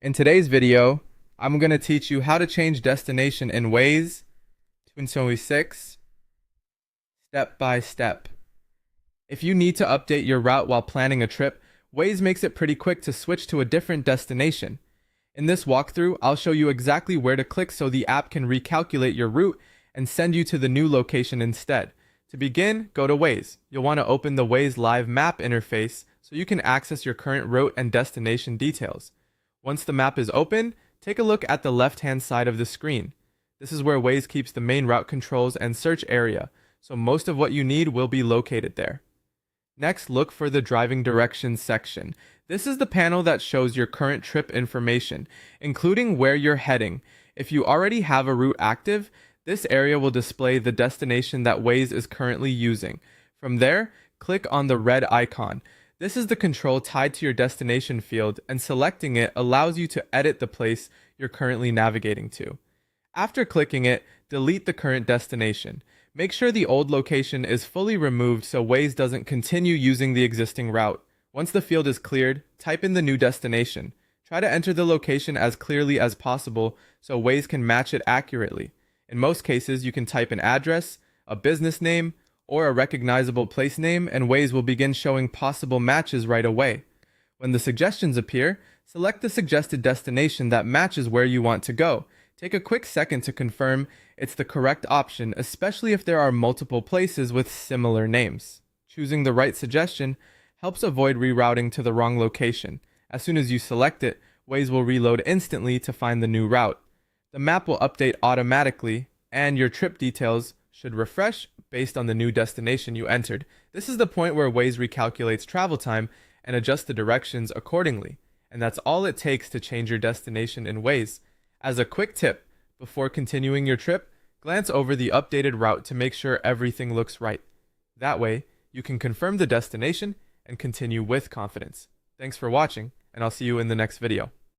In today's video, I'm going to teach you how to change destination in Waze 2026 step by step. If you need to update your route while planning a trip, Waze makes it pretty quick to switch to a different destination. In this walkthrough, I'll show you exactly where to click so the app can recalculate your route and send you to the new location instead. To begin, go to Waze. You'll want to open the Waze Live Map interface so you can access your current route and destination details. Once the map is open, take a look at the left-hand side of the screen. This is where Waze keeps the main route controls and search area, so most of what you need will be located there. Next, look for the driving directions section. This is the panel that shows your current trip information, including where you're heading. If you already have a route active, this area will display the destination that Waze is currently using. From there, click on the red icon. This is the control tied to your destination field, and selecting it allows you to edit the place you're currently navigating to. After clicking it, delete the current destination. Make sure the old location is fully removed so Waze doesn't continue using the existing route. Once the field is cleared, type in the new destination. Try to enter the location as clearly as possible so Waze can match it accurately. In most cases, you can type an address, a business name, or a recognizable place name, and Waze will begin showing possible matches right away. When the suggestions appear, select the suggested destination that matches where you want to go. Take a quick second to confirm it's the correct option, especially if there are multiple places with similar names. Choosing the right suggestion helps avoid rerouting to the wrong location. As soon as you select it, Waze will reload instantly to find the new route. The map will update automatically, and your trip details should refresh based on the new destination you entered. This is the point where Waze recalculates travel time and adjusts the directions accordingly. And that's all it takes to change your destination in Waze. As a quick tip, before continuing your trip, glance over the updated route to make sure everything looks right. That way, you can confirm the destination and continue with confidence. Thanks for watching, and I'll see you in the next video.